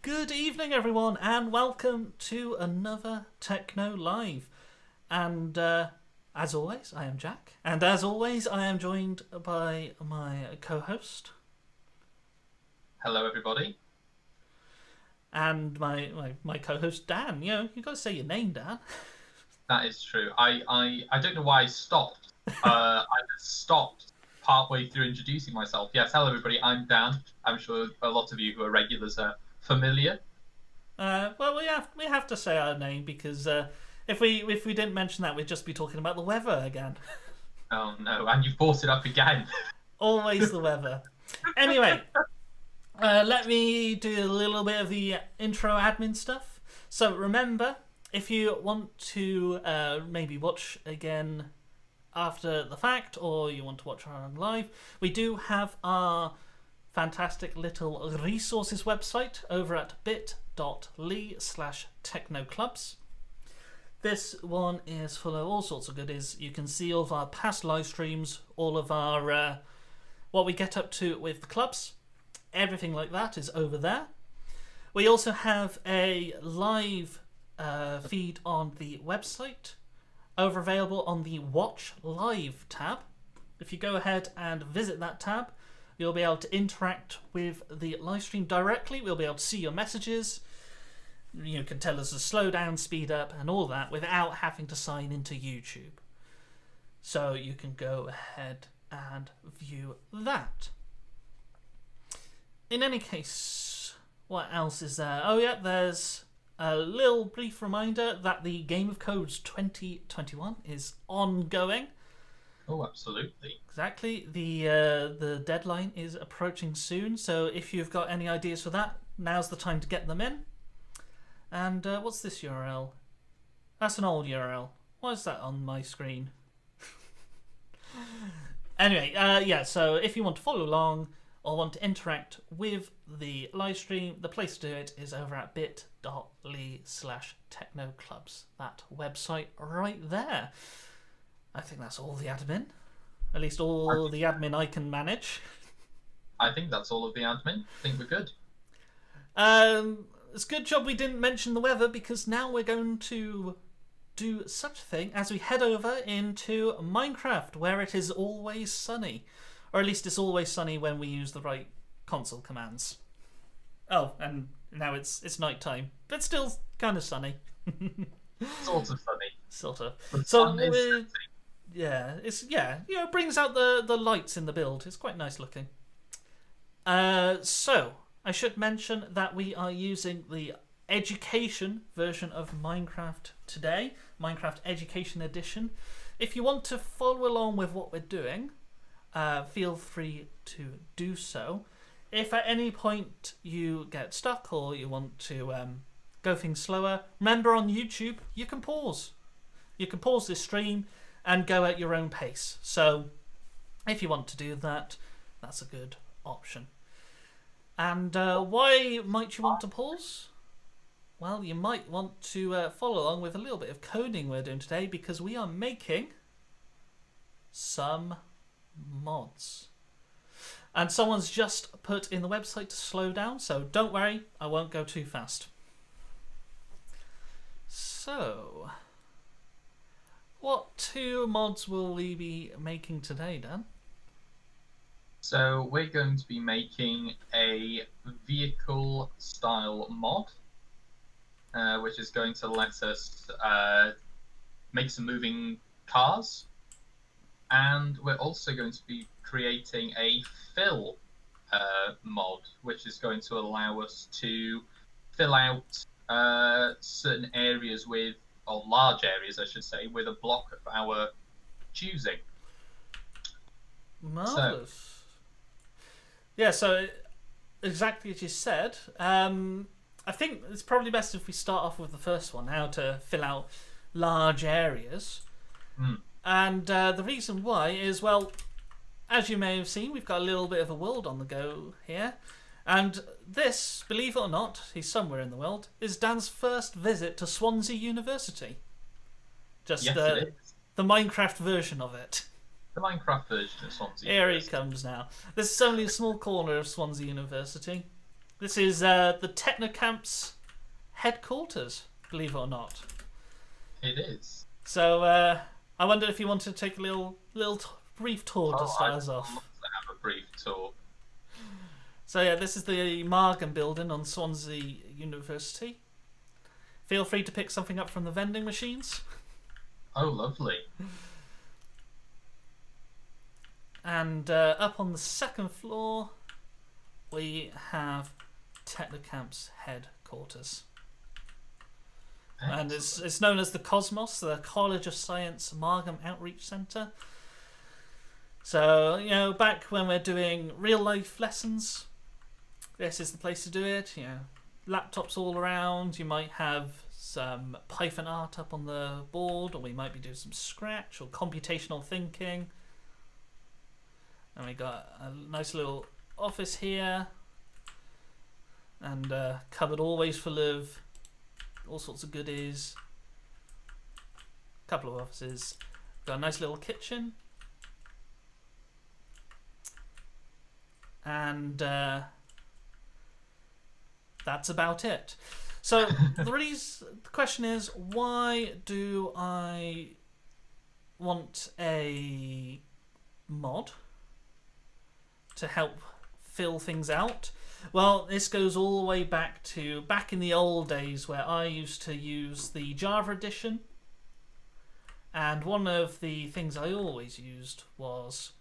Good evening, everyone, and welcome to another Technolive. And as always, I am Jack, and as always, I am joined by my co-host Hello, everybody. and my co-host Dan. You got to say your name, Dan. That is true. I don't know why I stopped. I just stopped partway through introducing myself. Yes, hello, everybody. I'm Dan. I'm sure a lot of you who are regulars are familiar. Well, we have to say our name because if we didn't mention that, we'd just be talking about the weather again. Oh no, and you've brought it up again. Always the weather. Anyway, let me do a little bit of the intro admin stuff. So remember, if you want to maybe watch again after the fact, or you want to watch our live, we do have our fantastic little resources website over at bit.ly/technoclubs. This one is full of all sorts of goodies. You can see all of our past live streams, all of our what we get up to with the clubs. Everything like that is over there. We also have a live feed on the website, over available on the Watch Live tab. If you go ahead and visit that tab, you'll be able to interact with the live stream directly. We'll be able to see your messages. You can tell us to slow down, speed up, and all that without having to sign into YouTube. So you can go ahead and view that. In any case, what else is there? Oh yeah, there's a little brief reminder that the Game of Codes 2021 is ongoing. Oh, absolutely. Exactly. The deadline is approaching soon, so if you've got any ideas for that, now's the time to get them in. And what's this URL? That's an old URL. Why is that on my screen? Anyway, yeah, so if you want to follow along or want to interact with the live stream, the place to do it is over at bit.ly/technoclubs. That website right there. I think that's all the admin. At least all the admin I can manage. I think that's all of the admin. I think we're good. It's a good job we didn't mention the weather, because now we're going to do such a thing as we head over into Minecraft, where it is always sunny. Or at least it's always sunny when we use the right console commands. Oh, and now it's night time, but still kind of sunny. Sort of funny. Sort of. The So sun is setting. it brings out the lights in the build. It's quite nice looking. So I should mention that we are using the education version of Minecraft today, Minecraft Education Edition. If you want to follow along with what we're doing, feel free to do so. If at any point you get stuck or you want to go things slower, remember on YouTube you can pause. You can pause this stream and go at your own pace. So if you want to do that, that's a good option. And why might you want to pause? Well, you might want to follow along with a little bit of coding we're doing today, because we are making some mods. And someone's just put in the website to slow down, so don't worry, I won't go too fast. So, what two mods will we be making today, Dan? So we're going to be making a vehicle style mod, which is going to let us make some moving cars. And we're also going to be creating a fill mod, which is going to allow us to fill out certain areas with, or large areas I should say, with a block of our choosing. Marvellous. Yeah, so exactly as you said, I think it's probably best if we start off with the first one, how to fill out large areas. And the reason why is, well, as you may have seen, we've got a little bit of a world on the go here. And this, believe it or not, he's somewhere in the world, is Dan's first visit to Swansea University. Just Yes, it is. the Minecraft version of it. The Minecraft version of Swansea Here he University. comes now. This is only a small corner of Swansea University. This is the Technocamp's headquarters, believe it or not. It is. So I wondered if you wanted to take a little brief tour to start us off. I'd love to have a brief tour. So yeah, this is the Margam building on Swansea University. Feel free to pick something up from the vending machines. Oh, lovely. And up on the second floor, we have Technocamp's headquarters. And it's known as the Cosmos, the College of Science Margam Outreach Centre. So, you know, back when we're doing real life lessons, this is the place to do it. You know, laptops all around. You might have some Python art up on the board, or we might be doing some Scratch or computational thinking. And we got a nice little office here, and a cupboard always full of all sorts of goodies. A couple of offices. Got a nice little kitchen. And that's about it. So the question is, why do I want a mod to help fill things out? Well, this goes all the way back in the old days where I used to use the Java edition, and one of the things I always used was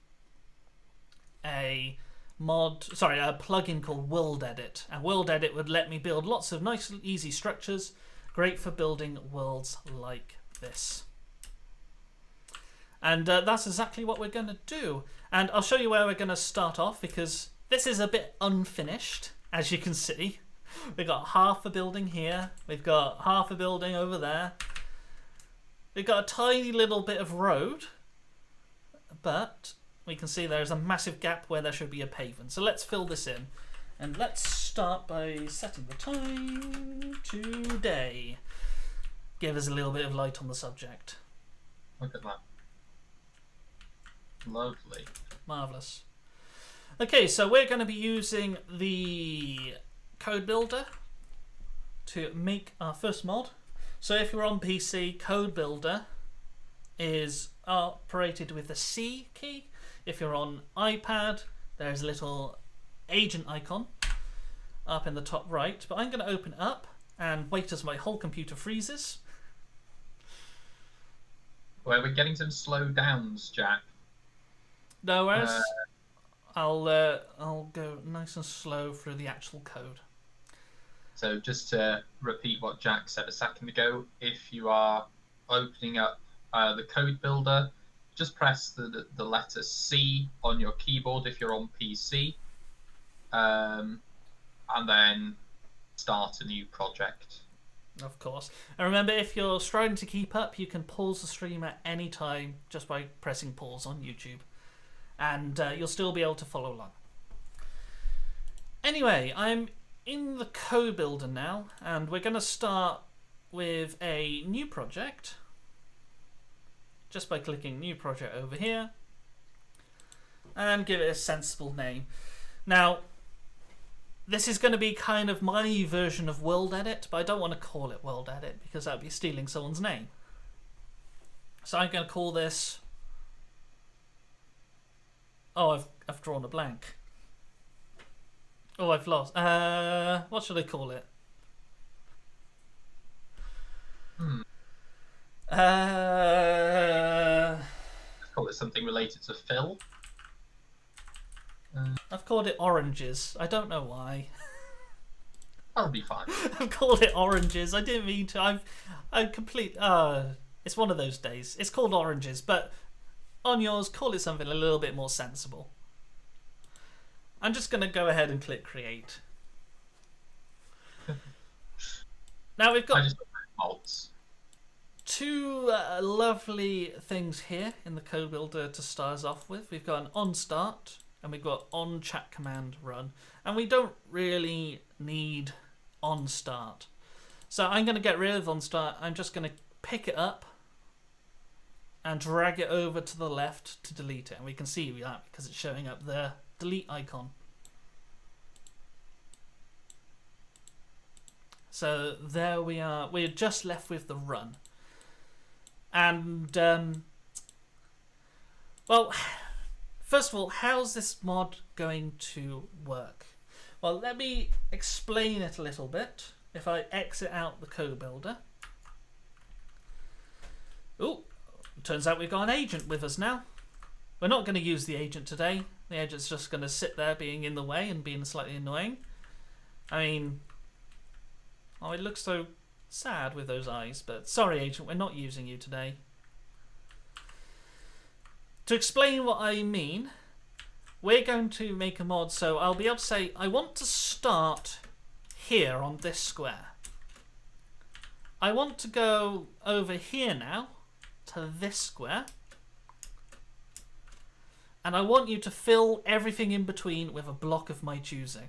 a plugin called WorldEdit, and WorldEdit would let me build lots of nice easy structures, great for building worlds like this. And that's exactly what we're going to do. And I'll show you where we're going to start off, because this is a bit unfinished, as you can see. We've got half a building here. We've got half a building over there. We've got a tiny little bit of road, but we can see there's a massive gap where there should be a pavement. So let's fill this in. And let's start by setting the time today. Give us a little bit of light on the subject. Look at that. Lovely. Marvellous. Okay, so we're going to be using the code builder to make our first mod. So if you're on PC, code builder is operated with the C key. If you're on iPad, there's a little agent icon up in the top right. But I'm going to open it up and wait as my whole computer freezes. Well, we're getting some slow downs, Jack. No worries. I'll go nice and slow through the actual code. So just to repeat what Jack said a second ago, if you are opening up the code builder, just press the letter C on your keyboard if you're on PC, and then start a new project. Of course. And remember, if you're struggling to keep up, you can pause the stream at any time just by pressing pause on YouTube. And you'll still be able to follow along. Anyway, I'm in the code builder now, and we're going to start with a new project. Just by clicking new project over here. And give it a sensible name. Now, this is going to be kind of my version of WorldEdit, but I don't want to call it WorldEdit because that would be stealing someone's name. So I'm going to call this... Oh, I've drawn a blank. Oh, I've lost. What should I call it? Let's call it something related to Phil. I've called it Oranges. I don't know why. That'll be fine. I've called it Oranges. I didn't mean to. I'm complete. It's one of those days. It's called Oranges, but on yours, call it something a little bit more sensible. I'm just going to go ahead and click create. Now we've got mods. two lovely things here in the code builder to start us off with. We've got an on start and we've got on chat command run, and we don't really need on start. So I'm going to get rid of on start. I'm just going to pick it up and drag it over to the left to delete it, and we can see that because it's showing up the delete icon. So there we are. We're just left with the run. And, well, first of all, how's this mod going to work? Well, let me explain it a little bit. If I exit out the code builder. Oh, turns out we've got an agent with us now. We're not going to use the agent today. The agent's just going to sit there being in the way and being slightly annoying. I mean, oh, it looks so sad with those eyes, but sorry, agent, we're not using you today. To explain what I mean, we're going to make a mod so I'll be able to say, I want to start here on this square. I want to go over here now to this square. And I want you to fill everything in between with a block of my choosing.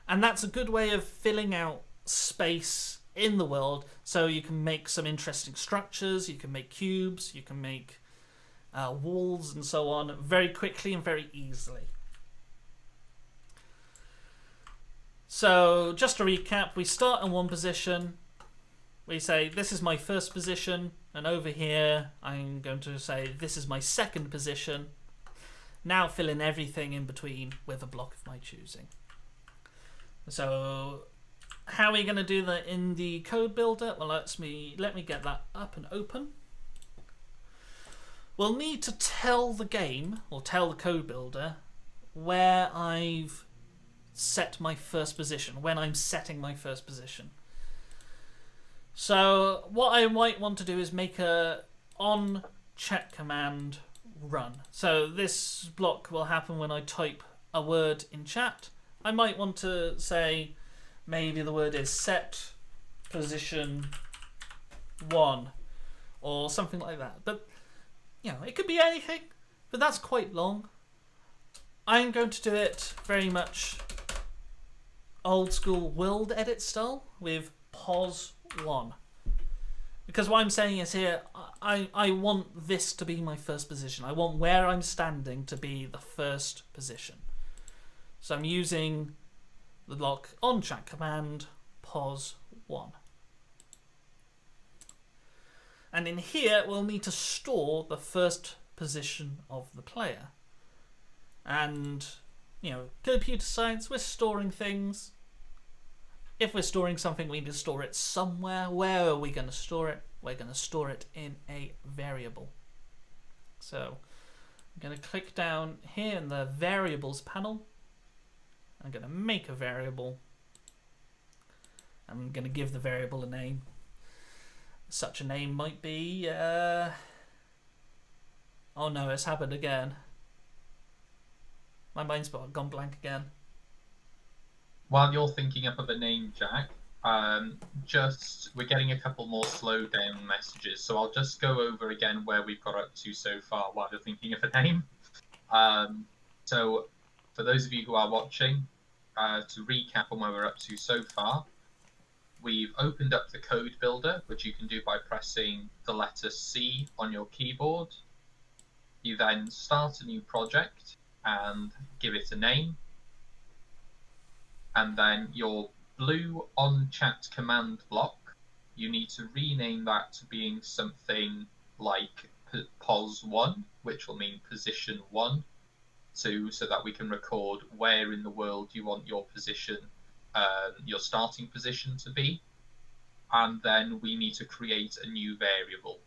And that's a good way of filling out space in the world so you can make some interesting structures, you can make cubes, you can make walls and so on very quickly and very easily. So just to recap, we start in one position, we say this is my first position, and over here I'm going to say this is my second position. Now fill in everything in between with a block of my choosing. So how are we going to do that in the code builder? Well, let me get that up and open. We'll need to tell the game, or tell the code builder, where I've set my first position, when I'm setting my first position. So what I might want to do is make a on chat command run. So this block will happen when I type a word in chat. I might want to say maybe the word is set position 1 or something like that. But you know, it could be anything, but that's quite long. I'm going to do it very much old school WorldEdit style with pos 1. Because what I'm saying is here, I want this to be my first position. I want where I'm standing to be the first position. So I'm using the block on chat command pos 1. And in here, we'll need to store the first position of the player. And, you know, computer science, we're storing things. If we're storing something, we need to store it somewhere. Where are we going to store it? We're going to store it in a variable. So I'm going to click down here in the variables panel. I'm going to make a variable. I'm going to give the variable a name. Such a name might be... oh no, it's happened again. My mind's gone blank again. While you're thinking up of a name, Jack, we're getting a couple more slow down messages, so I'll just go over again where we've got up to so far while you're thinking of a name. So for those of you who are watching, to recap on where we're up to so far, we've opened up the code builder, which you can do by pressing the letter C on your keyboard. You then start a new project and give it a name. And then your blue on chat command block, you need to rename that to being something like pos 1, which will mean position 1, so that we can record where in the world you want your position, your starting position to be. And then we need to create a new variable.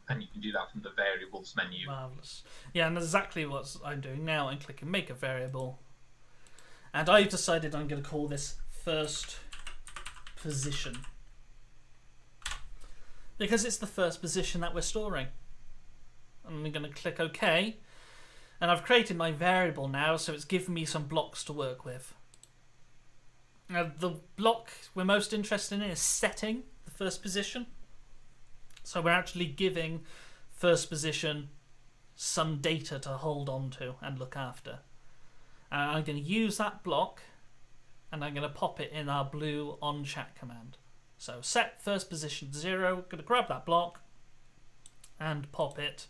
And you can do that from the variables menu. Marvellous. Yeah, and that's exactly what I'm doing now. I'm clicking make a variable. And I've decided I'm going to call this first position. Because it's the first position that we're storing. And I'm going to click OK. And I've created my variable now, so it's given me some blocks to work with. Now, the block we're most interested in is setting the first position. So we're actually giving first position some data to hold on to and look after. And I'm going to use that block and I'm going to pop it in our blue on chat command. So set first position 0, I'm going to grab that block and pop it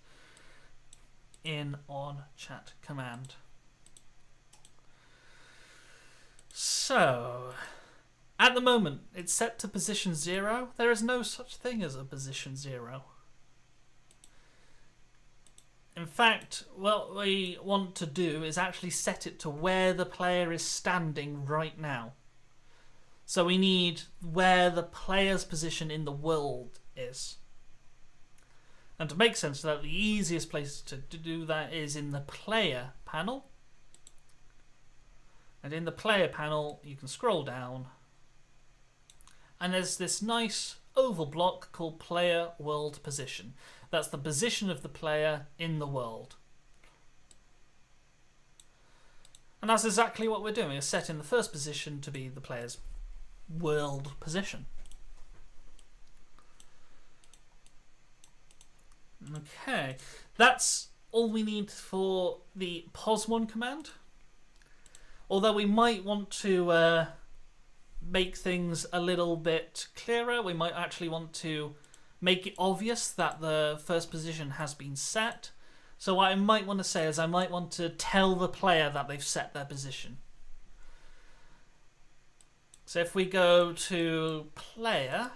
in on chat command. So At the moment, it's set to position 0. There is no such thing as a position 0. In fact, what we want to do is actually set it to where the player is standing right now. So we need where the player's position in the world is. And to make sense of that, the easiest place to do that is in the player panel. And in the player panel, you can scroll down. And there's this nice oval block called player world position. That's the position of the player in the world. And that's exactly what we're doing. We're setting the first position to be the player's world position. Okay, that's all we need for the pos1 command. Although we might want to make things a little bit clearer. We might actually want to make it obvious that the first position has been set. So what I might want to say is I might want to tell the player that they've set their position. So if we go to player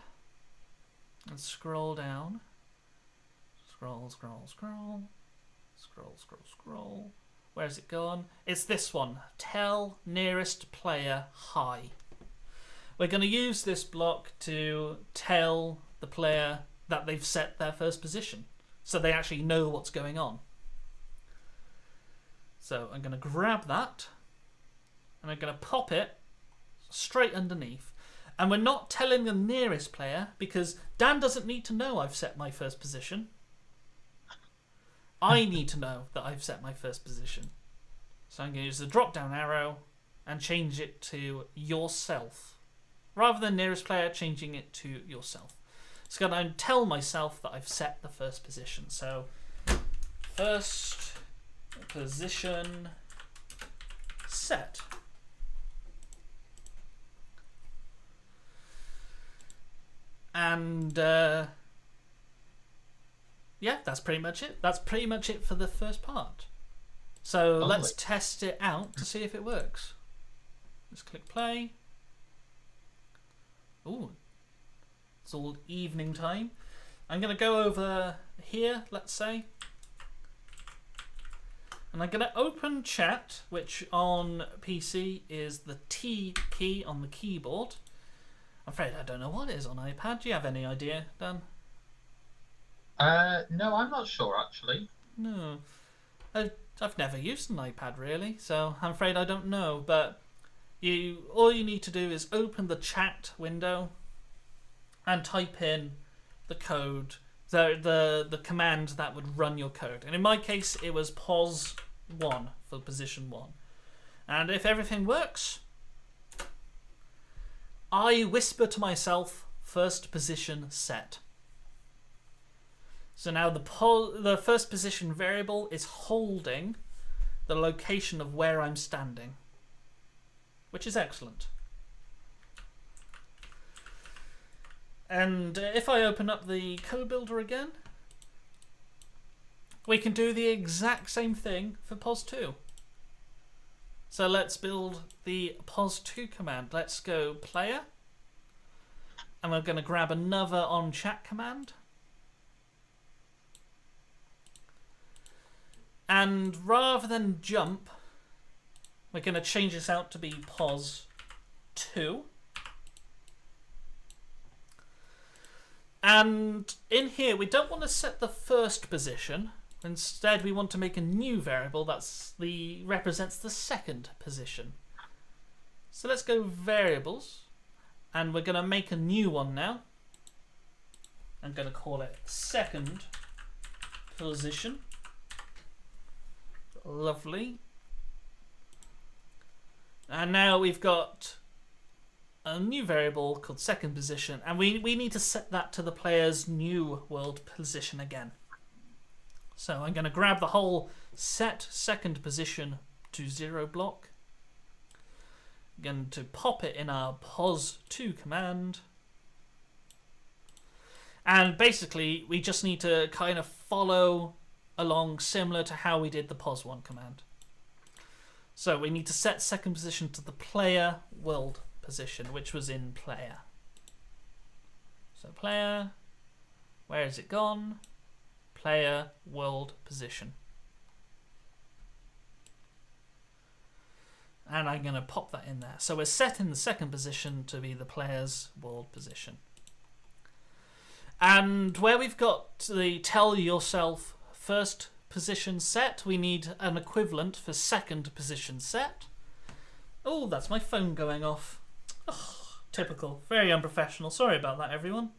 and scroll down, scroll. Where's it gone? It's this one. Tell nearest player hi. We're going to use this block to tell the player that they've set their first position, so they actually know what's going on. So I'm going to grab that, and I'm going to pop it straight underneath. And we're not telling the nearest player, because Dan doesn't need to know I've set my first position. I need to know that I've set my first position. So I'm going to use the drop down arrow and change it to yourself. Rather than nearest player, changing it to yourself. So I'm going to tell myself that I've set the first position. So first position set. And yeah, that's pretty much it. That's pretty much it for the first part. So let's test it out to see if it works. Let's click play. Ooh, it's all evening time. I'm going to go over here, let's say. And I'm going to open chat, which on PC is the T key on the keyboard. I'm afraid I don't know what it is on iPad. Do you have any idea, Dan? No, I'm not sure actually. No. I've never used an iPad really, so I'm afraid I don't know. But all you need to do is open the chat window and type in the code, the command that would run your code. And in my case, it was pos1 for position 1. And if everything works, I whisper to myself, first position set. So now the first position variable is holding the location of where I'm standing, which is excellent. And if I open up the code builder again, we can do the exact same thing for pos2. So let's build the pos2 command. Let's go player, and we're going to grab another on chat command. And rather than jump, we're going to change this out to be pos2. And in here, we don't want to set the first position. Instead, we want to make a new variable that represents the second position. So let's go variables, and we're going to make a new one now. I'm going to call it second position. Lovely. And now we've got a new variable called second position, and we need to set that to the player's new world position again. So I'm going to grab the whole set second position to 0 block. I'm going to pop it in our pos2 command. And basically, we just need to kind of follow along similar to how we did the pos1 command. So we need to set second position to the player world position, which was in player. So player, where has it gone? Player, world position. And I'm going to pop that in there. So we're setting the second position to be the player's world position. And where we've got the tell yourself first position set, we need an equivalent for second position set. Oh, that's my phone going off. Oh, typical. Very unprofessional. Sorry about that, everyone.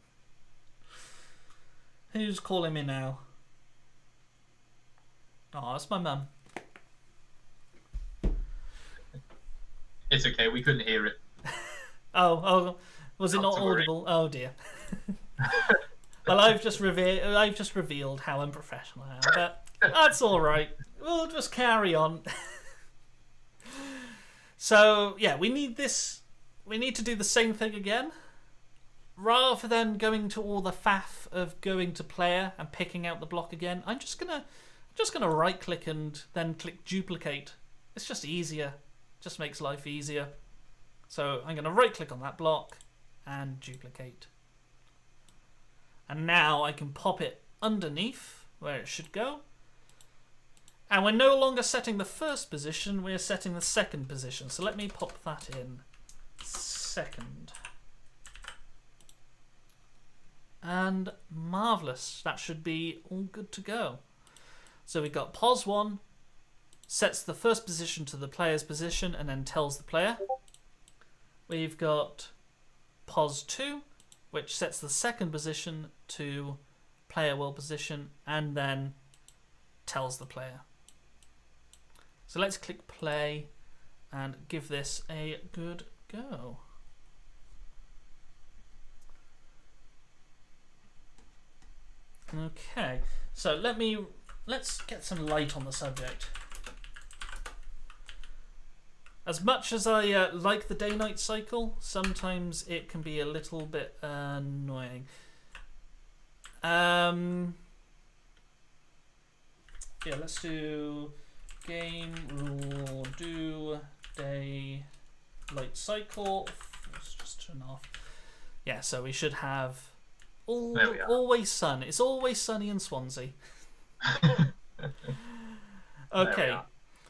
Who's calling me now? Oh, it's my mum. It's okay, we couldn't hear it. Oh, was it Not not to worry. audible? Oh dear. Well, I've just revealed how unprofessional I am, but that's all right. We'll just carry on. So yeah, we need this. We need to do the same thing again, rather than going to all the faff of going to player and picking out the block again. I'm just gonna right click and then click duplicate. It's just easier. Just makes life easier. So I'm gonna right click on that block and duplicate. And now I can pop it underneath where it should go. And we're no longer setting the first position, we're setting the second position. So let me pop that in. Second. And marvellous. That should be all good to go. So we've got pos1, sets the first position to the player's position and then tells the player. We've got pos2, which sets the second position to player world position and then tells the player. So let's click play and give this a good go. Okay, so let's get some light on the subject. As much as I like the day-night cycle, sometimes it can be a little bit annoying. Yeah, let's do game rule do day light cycle. Let's just turn off. Yeah, so we should have always sun. It's always sunny in Swansea. Okay.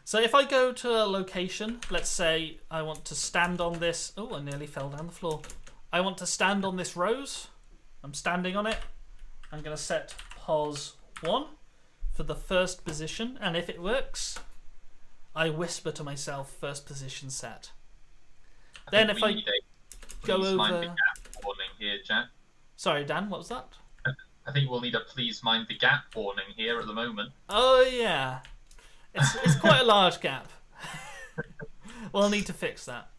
So if I go to a location, let's say I want to stand on this. Oh, I nearly fell down the floor. I want to stand on this rose. I'm standing on it. I'm going to set pos1 for the first position. And if it works, I whisper to myself, first position set. Then if I go over... mind the gap warning here, Jack. Sorry, Dan, what was that? I think we'll need a please mind the gap warning here at the moment. Oh, yeah. It's quite a large gap. We'll need to fix that.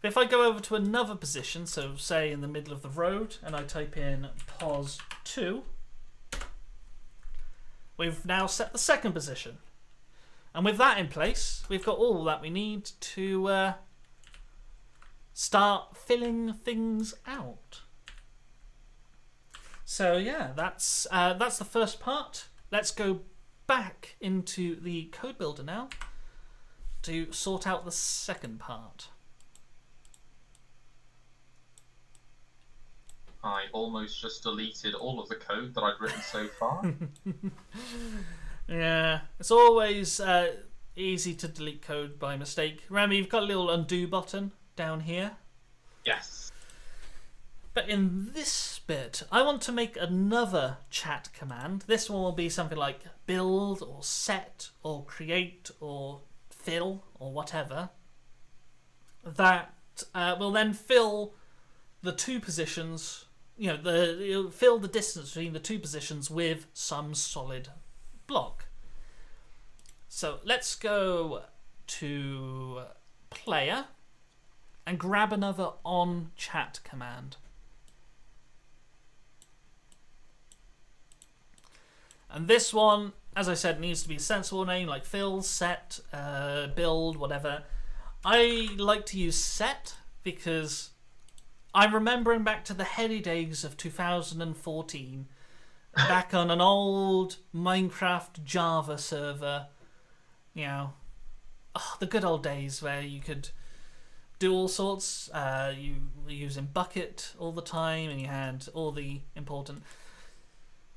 If I go over to another position, so say in the middle of the road, and I type in pos2, we've now set the second position. And with that in place, we've got all that we need to start filling things out. So yeah, that's the first part. Let's go back into the code builder now to sort out the second part. I almost just deleted all of the code that I'd written so far. Yeah, it's always easy to delete code by mistake. Remember, you've got a little undo button down here. Yes. But in this bit, I want to make another chat command. This one will be something like build or set or create or fill or whatever. That will then fill the two positions, it'll fill the distance between the two positions with some solid block. So let's go to player and grab another on chat command. And this one, as I said, needs to be a sensible name like fill, set, build, whatever. I like to use set because I'm remembering back to the heady days of 2014, back on an old Minecraft Java server, the good old days where you could do all sorts. You were using bucket all the time, and you had all the important.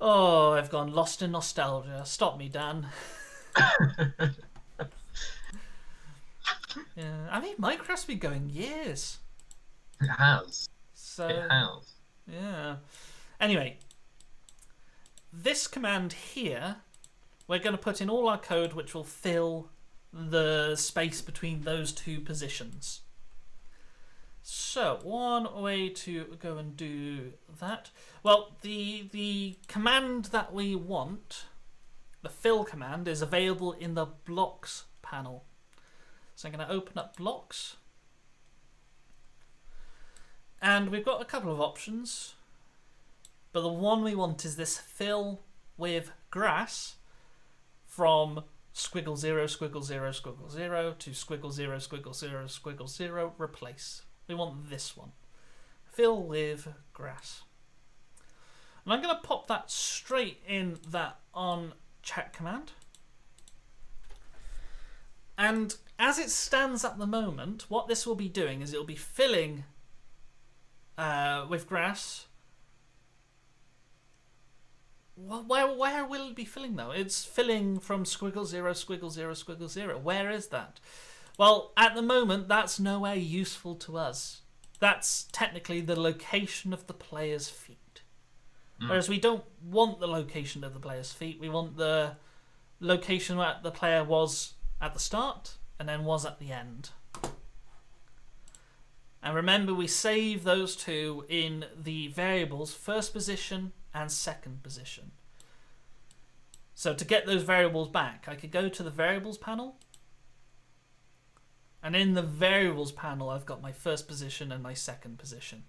Oh, I've gone lost in nostalgia. Stop me, Dan. Yeah, I mean, Minecraft's been going years. It has. So It has. yeah. Anyway, this command here, we're going to put in all our code, which will fill the space between those two positions. So one way to go and do that. Well, the command that we want, the fill command, is available in the blocks panel. So I'm going to open up blocks. And we've got a couple of options. But the one we want is this fill with grass from squiggle 0, squiggle 0, squiggle 0 to squiggle 0, squiggle 0, squiggle 0, replace. We want this one. Fill with grass. And I'm going to pop that straight in that on chat command. And as it stands at the moment, what this will be doing is it will be filling with grass. Where will it be filling though? It's filling from squiggle 0, squiggle 0, squiggle 0. Where is that? Well, at the moment, that's nowhere useful to us. That's technically the location of the player's feet. Whereas we don't want the location of the player's feet. We want the location where the player was at the start and then was at the end. And remember, we save those two in the variables first position and second position. So to get those variables back, I could go to the variables panel. And in the variables panel, I've got my first position and my second position.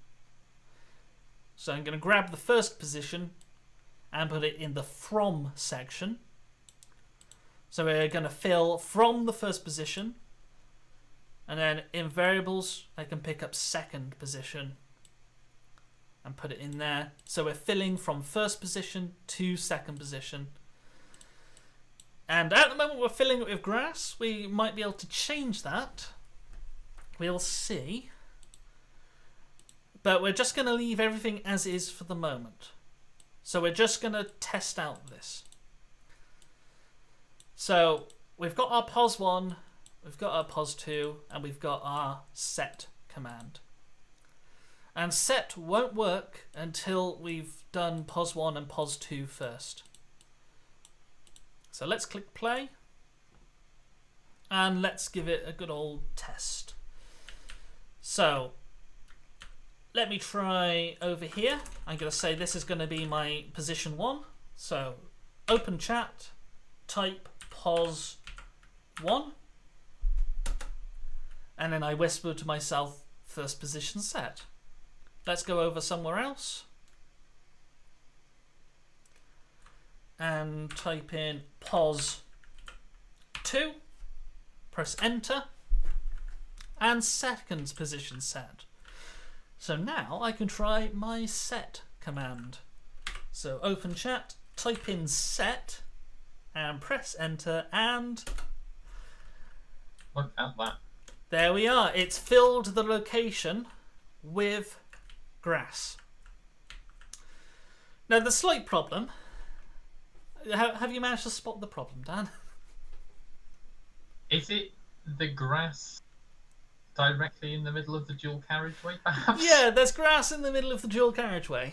So I'm going to grab the first position and put it in the from section. So we're going to fill from the first position. And then in variables, I can pick up second position and put it in there. So we're filling from first position to second position. And at the moment we're filling it with grass. We might be able to change that. We'll see. But we're just going to leave everything as is for the moment. So we're just going to test out this. So we've got our pos1, we've got our pos2, and we've got our set command. And set won't work until we've done pos1 and pos2 first. So let's click play. And let's give it a good old test. So let me try over here. I'm going to say this is going to be my position 1. So open chat, type pos1. And then I whisper to myself, first position set. Let's go over somewhere else. And type in pos2. Press enter. And second position set. So now I can try my set command. So open chat, type in set, and press enter, and look at that. There we are. It's filled the location with grass. Now the slight problem. Have you managed to spot the problem, Dan? Is it the grass directly in the middle of the dual carriageway, perhaps? Yeah, there's grass in the middle of the dual carriageway.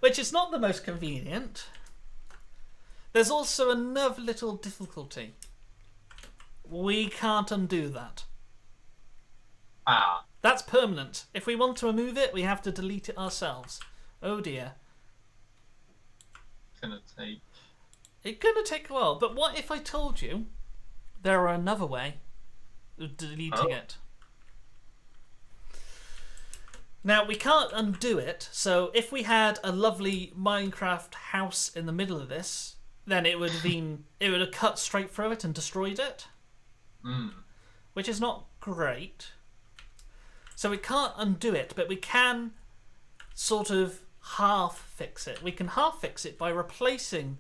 Which is not the most convenient. There's also another little difficulty. We can't undo that. Ah. That's permanent. If we want to remove it, we have to delete it ourselves. Oh dear. It's gonna take a while. But what if I told you there are another way of deleting it? Now we can't undo it, so if we had a lovely Minecraft house in the middle of this, then it would have cut straight through it and destroyed it. Which is not great. So we can't undo it, but we can sort of half fix it. We can half fix it by replacing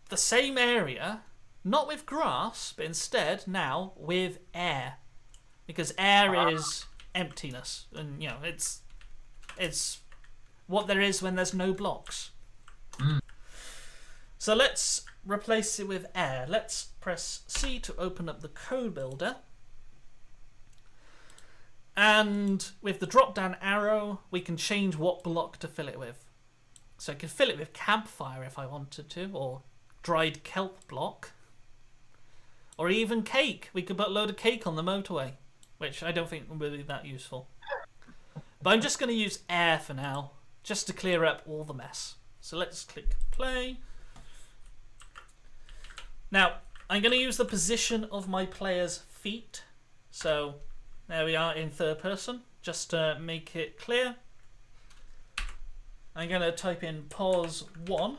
the same area, not with grass, but instead now with air. because air is emptiness, and it's what there is when there's no blocks. So let's replace it with air. Let's press C to open up the code builder. And with the drop down arrow, we can change what block to fill it with. So I could fill it with campfire if I wanted to, or dried kelp block. Or even cake. We could put a load of cake on the motorway, which I don't think will be that useful. But I'm just going to use air for now, just to clear up all the mess. So let's click play. Now, I'm going to use the position of my player's feet. So there we are in third person, just to make it clear. I'm going to type in pause 1,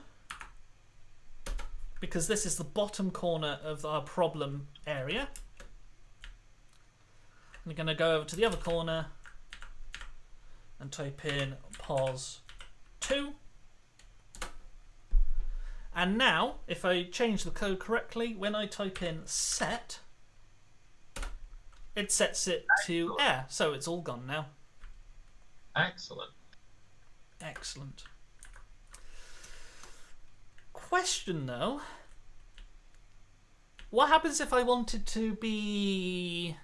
because this is the bottom corner of our problem area. I'm going to go over to the other corner and type in pause 2. And now, if I change the code correctly, when I type in set, it sets it to air. So it's all gone now. Excellent. Excellent. Question though, what happens if I wanted to be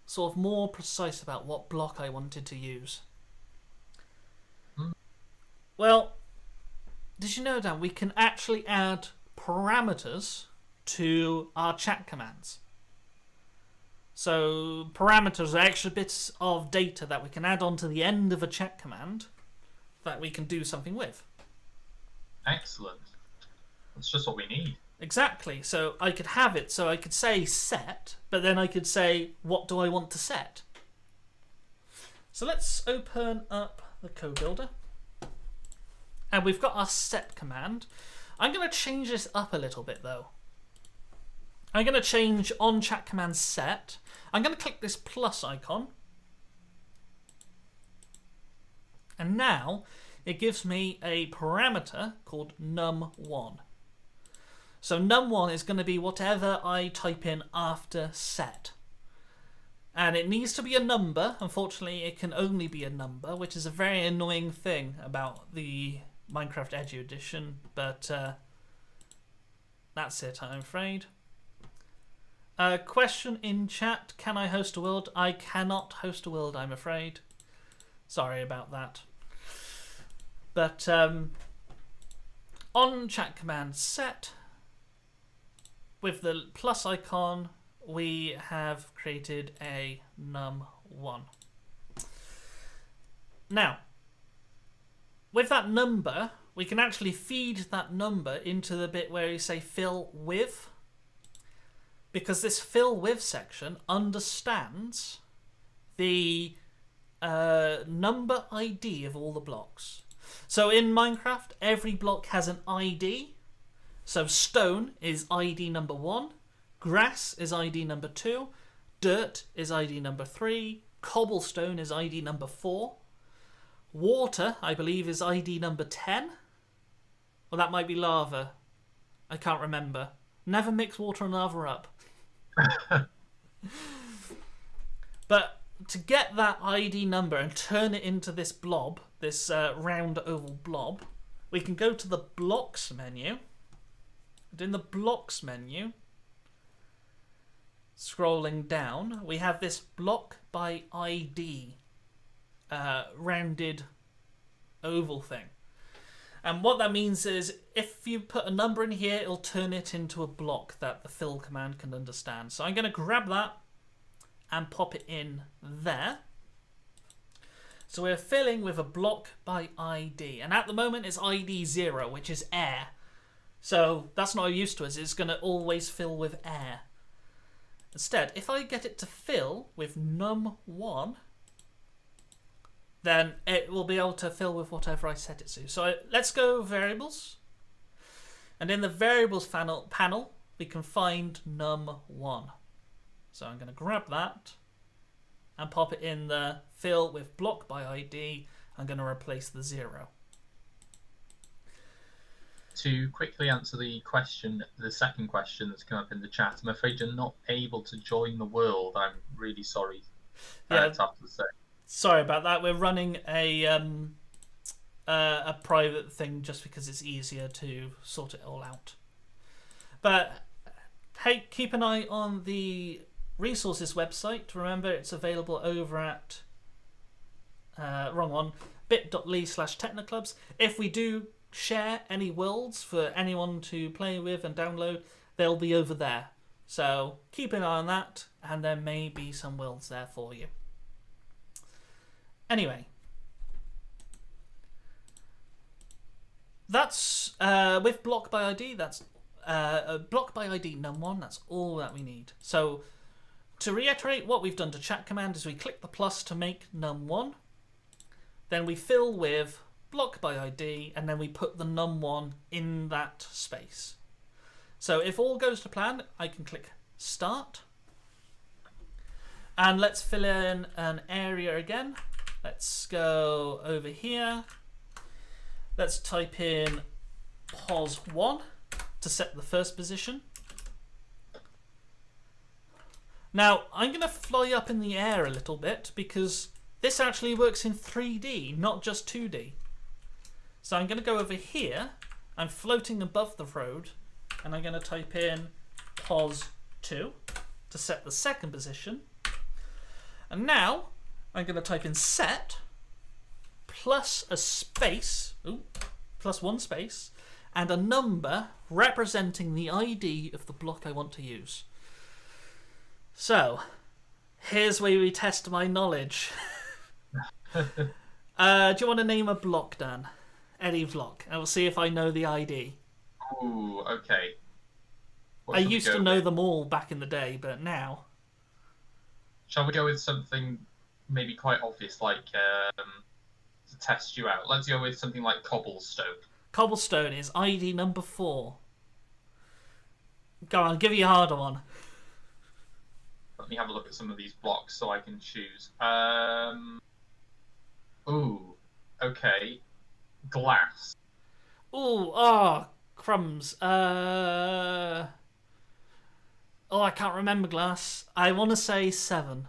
sort of more precise about what block I wanted to use? Well, did you know, Dan, we can actually add parameters to our chat commands. So parameters are extra bits of data that we can add on to the end of a chat command that we can do something with. Excellent. That's just what we need. Exactly. So I could have it, so I could say set, but then I could say, what do I want to set? So let's open up the code builder. And we've got our set command. I'm going to change this up a little bit though. I'm going to change on chat command set. I'm going to click this plus icon. And now it gives me a parameter called num1. So num1 is going to be whatever I type in after set. And it needs to be a number. Unfortunately, it can only be a number, which is a very annoying thing about the Minecraft Edu edition. But that's it, I'm afraid. Question in chat, can I host a world? I cannot host a world, I'm afraid. Sorry about that. But on chat command set, with the plus icon, we have created a num1. Now, with that number, we can actually feed that number into the bit where you say fill with, because this fill with section understands the number ID of all the blocks. So in Minecraft, every block has an ID. So stone is ID number 1, grass is ID number 2, dirt is ID number 3, cobblestone is ID number 4, water, I believe, is ID number 10. Or that might be lava. I can't remember. Never mix water and lava up. But to get that ID number and turn it into this blob, this round oval blob, we can go to the blocks menu. And in the blocks menu, scrolling down, we have this block by ID rounded oval thing. And what that means is if you put a number in here, it'll turn it into a block that the fill command can understand. So I'm going to grab that and pop it in there. So we're filling with a block by ID. And at the moment it's ID 0, which is air. So that's not used to us. It's going to always fill with air. Instead, if I get it to fill with num1, then it will be able to fill with whatever I set it to. So let's go variables. And in the variables panel, we can find num1. So I'm going to grab that and pop it in the fill with block by ID. I'm going to replace the 0. To quickly answer the second question that's come up in the chat, I'm afraid you're not able to join the world. I'm really sorry Yeah. Tough to say. Sorry about that. We're running a private thing just because it's easier to sort it all out. But hey, keep an eye on the resources website. Remember, it's available over at bit.ly/technoclubs. If we do share any worlds for anyone to play with and download, they'll be over there. So keep an eye on that, and there may be some worlds there for you. Anyway, that's with block by ID. That's block by ID num1. That's all that we need. So to reiterate, what we've done to chat command is we click the plus to make num1. Then we fill with block by ID, and then we put the num1 in that space. So if all goes to plan, I can click start. And let's fill in an area again. Let's go over here. Let's type in pos1 to set the first position. Now, I'm going to fly up in the air a little bit because this actually works in 3D, not just 2D. So I'm going to go over here. I'm floating above the road, and I'm going to type in pos2 to set the second position. And now I'm going to type in set plus a space, plus one space, and a number representing the ID of the block I want to use. So here's where we test my knowledge. Do you want to name a block, Dan? Any block, and we'll see if I know the ID. Ooh, okay. I used to know them all back in the day, but now. Shall we go with something maybe quite obvious, like to test you out? Let's go with something like cobblestone. Cobblestone is ID number 4. Go on, give you a harder one. Let me have a look at some of these blocks so I can choose. Ooh, okay. Glass. Ooh, crumbs. I can't remember glass. I want to say 7.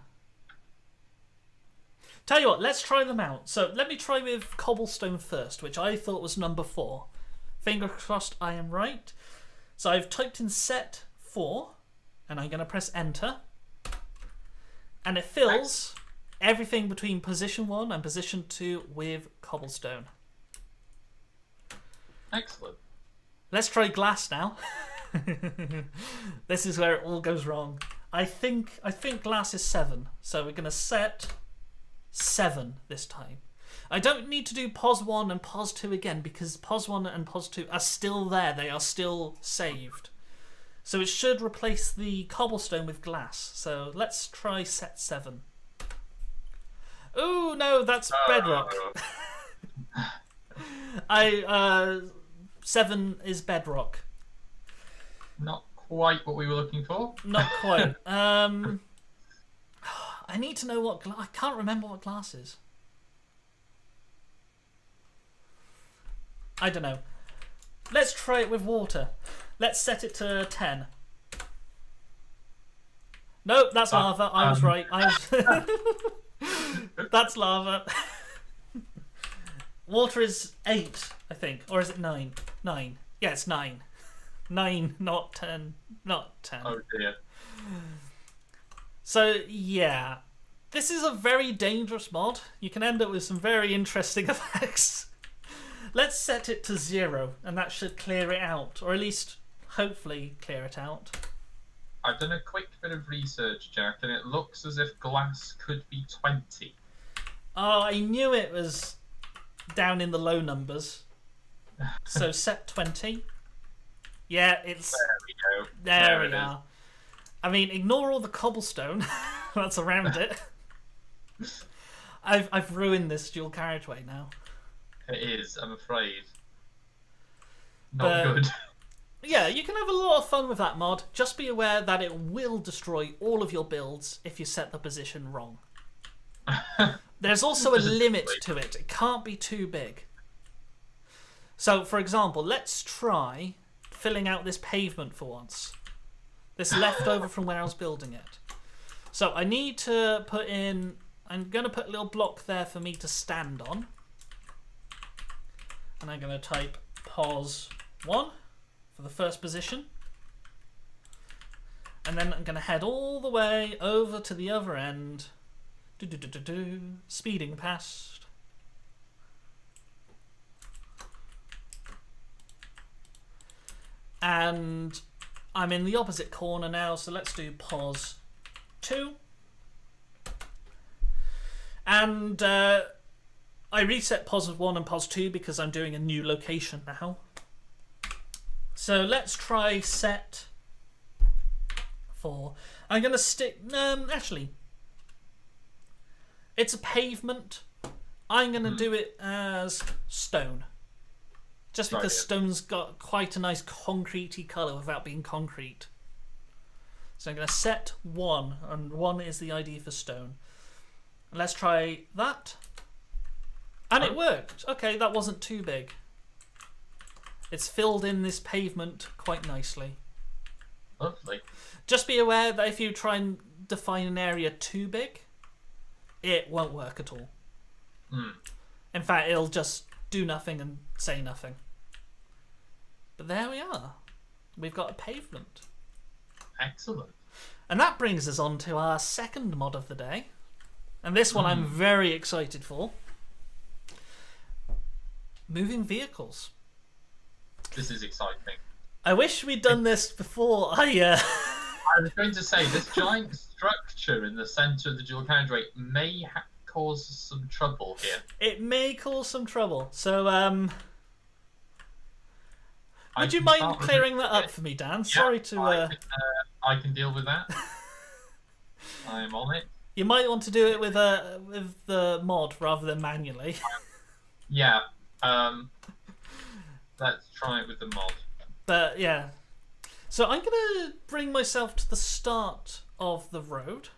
Tell you what, let's try them out. So let me try with cobblestone first, which I thought was number 4. Finger crossed I am right. So I've typed in set 4, and I'm going to press enter. And it fills everything between position 1 and position 2 with cobblestone. Excellent. Let's try glass now. This is where it all goes wrong. I think glass is 7, so we're going to set 7 this time. I don't need to do pos 1 and pos 2 again because pos 1 and pos 2 are still there. They are still saved. So it should replace the cobblestone with glass. So let's try set 7. Ooh, no, that's bedrock. 7 is bedrock. Not quite what we were looking for. Not quite. I need to know what I can't remember what glass is. I don't know. Let's try it with water. Let's set it to 10. Nope, that's lava. I was right. That's lava. Water is 8, I think. Or is it 9? 9. Yeah, it's 9. 9, not 10. Not 10. Oh dear. So, yeah. This is a very dangerous mod. You can end up with some very interesting effects. Let's set it to 0, and that should clear it out. Or at least, hopefully, clear it out. I've done a quick bit of research, Jack, and it looks as if glass could be 20. Oh, I knew it was down in the low numbers. So set 20. Yeah, it's... There we go. There we are. I mean, ignore all the cobblestone that's around it. I've ruined this dual carriageway now. It is, I'm afraid. Not good. Yeah, you can have a lot of fun with that mod. Just be aware that it will destroy all of your builds if you set the position wrong. There's also a limit to it. It can't be too big. So, for example, let's try filling out this pavement for once. This leftover from where I was building it. So I need to put in... I'm going to put a little block there for me to stand on. And I'm going to type pos 1 for the first position. And then I'm going to head all the way over to the other end. Speeding past. And I'm in the opposite corner now, so let's do pos 2. And I reset pos 1 and pos 2 because I'm doing a new location now. So let's try set for... I'm going to stick... actually, it's a pavement. I'm going to do it as stone. Just because stone's got quite a nice concretey colour without being concrete. So I'm going to set 1, and 1 is the ID for stone. Let's try that. And it worked. Okay, that wasn't too big. It's filled in this pavement quite nicely. Lovely. Just be aware that if you try and define an area too big, it won't work at all. In fact, it'll just do nothing and say nothing. But there we are. We've got a pavement. Excellent. And that brings us on to our second mod of the day. And this one I'm very excited for. Moving vehicles. This is exciting. I wish we'd done this before. I was going to say, this giant structure in the centre of the dual carriageway may cause some trouble here. It may cause some trouble. So, would you mind clearing that up for me, Dan? Yeah, Sorry to... I can deal with that. I'm on it. You might want to do it with the mod rather than manually. Yeah. Let's try it with the mod. But yeah. So I'm going to bring myself to the start of the road.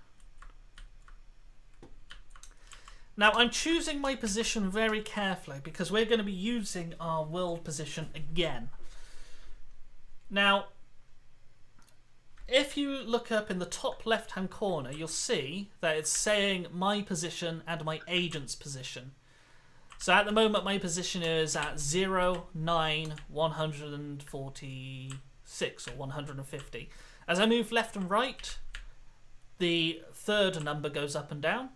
Now I'm choosing my position very carefully because we're going to be using our world position again. Now, if you look up in the top left hand corner, you'll see that it's saying my position and my agent's position. So at the moment my position is at 0, 9, 146 or 150. As I move left and right, the third number goes up and down.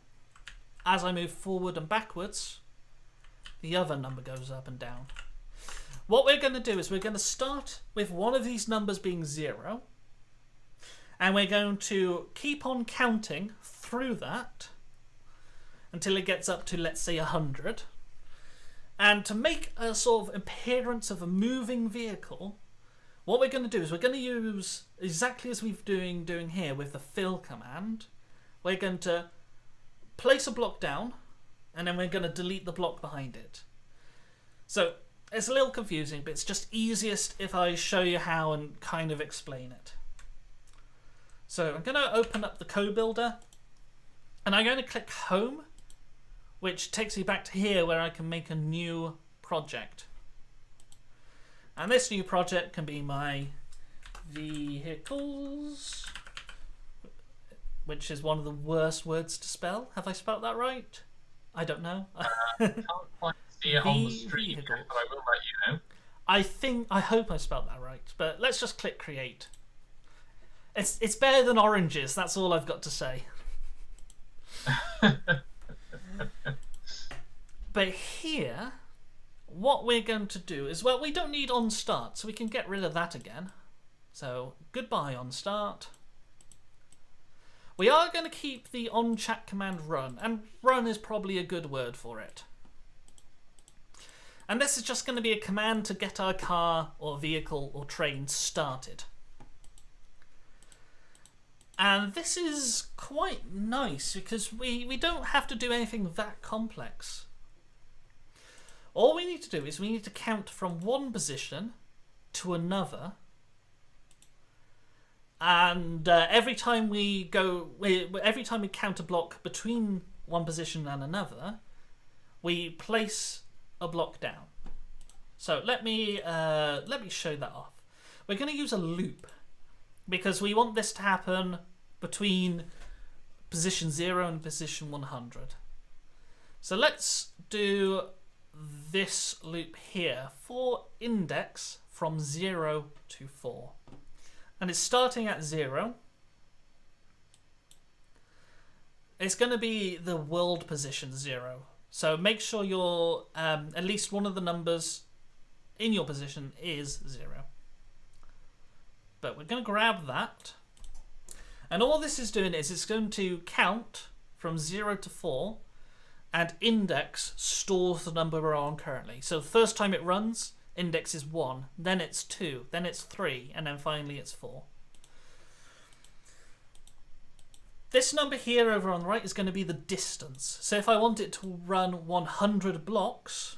As I move forward and backwards, the other number goes up and down. What we're going to do is we're going to start with one of these numbers being 0. And we're going to keep on counting through that until it gets up to, let's say, 100. And to make a sort of appearance of a moving vehicle, what we're going to do is we're going to use exactly as we've doing here with the fill command. We're going to place a block down, and then we're going to delete the block behind it. So it's a little confusing, but it's just easiest if I show you how and kind of explain it. So I'm going to open up the code builder, and I'm going to click home, which takes me back to here where I can make a new project. And this new project can be my vehicles, which is one of the worst words to spell. Have I spelt that right? I don't know. I can't quite see it on the screen, but I will let you know. I hope I spelt that right, but let's just click create. It's better than oranges, that's all I've got to say. But here, what we're going to do is, well, we don't need on start, so we can get rid of that again. So goodbye on start. We are going to keep the on chat command run, and run is probably a good word for it. And this is just going to be a command to get our car or vehicle or train started. And this is quite nice because we don't have to do anything that complex. All we need to do is we need to count from one position to another. And every time we count a block between one position and another, we place a block down. So let me show that off. We're going to use a loop because we want this to happen between position 0 and position 100. So let's do this loop here for index from 0 to 4. And it's starting at 0. It's going to be the world position 0. So make sure your at least one of the numbers in your position is 0. But we're going to grab that. And all this is doing is it's going to count from 0 to 4, and index stores the number we're on currently. So the first time it runs, index is 1, then it's 2, then it's 3, and then finally it's 4. This number here over on the right is going to be the distance. So if I want it to run 100 blocks,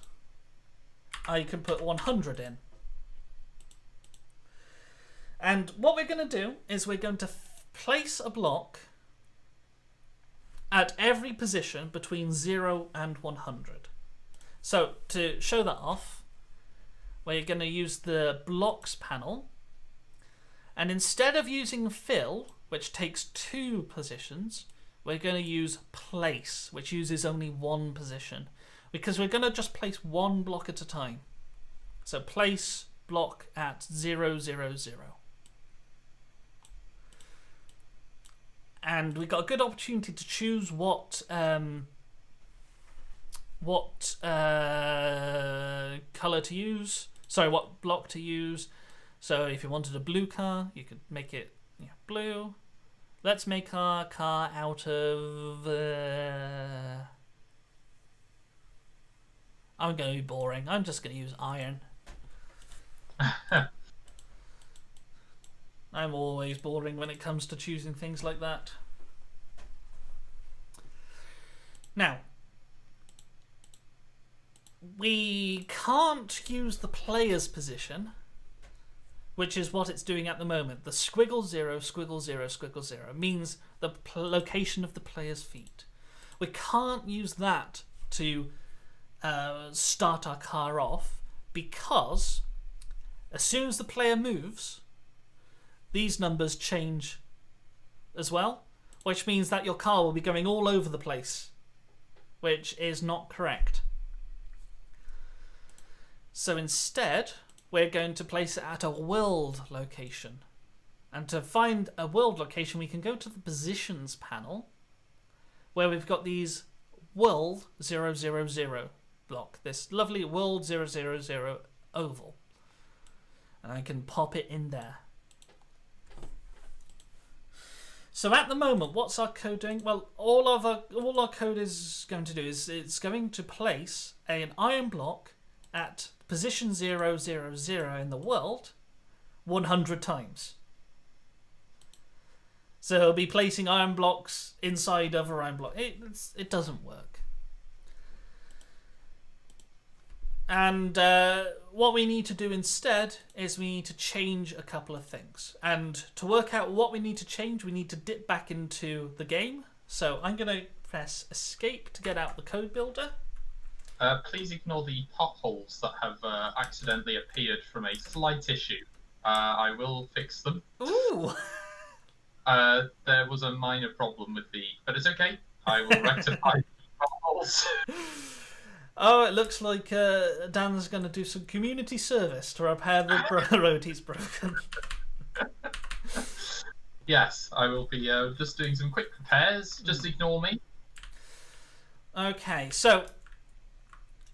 I can put 100 in. And what we're going to do is we're going to place a block at every position between 0 and 100. So to show that off, we're going to use the blocks panel, and instead of using fill, which takes 2 positions, we're going to use place, which uses only 1 position, because we're going to just place 1 block at a time. So place block at 0, 0, 0. And we got a good opportunity to choose what color to use. Sorry, what block to use. So if you wanted a blue car, you could make it blue. Let's make our car out of. I'm going to be boring. I'm just going to use iron. I'm always boring when it comes to choosing things like that. Now, we can't use the player's position, which is what it's doing at the moment. The squiggle 0, squiggle 0, squiggle 0 means the location of the player's feet. We can't use that to start our car off, because as soon as the player moves, these numbers change as well, which means that your car will be going all over the place, which is not correct. So instead, we're going to place it at a world location. And to find a world location, we can go to the positions panel, where we've got these world 000 block, this lovely world 000 oval. And I can pop it in there. So at the moment, what's our code doing? Well, all our code is going to do is it's going to place an iron block at position 000 in the world 100 times. So it'll be placing iron blocks inside other iron blocks. It doesn't work. And what we need to do instead is we need to change a couple of things. And to work out what we need to change, we need to dip back into the game. So I'm going to press escape to get out the code builder. Please ignore the potholes that have accidentally appeared from a slight issue. I will fix them. Ooh! There was a minor problem with but it's okay. I will rectify the potholes. Oh, it looks like Dan's going to do some community service to repair the road he's broken. Yes, I will be just doing some quick repairs. Just ignore me. Okay, so,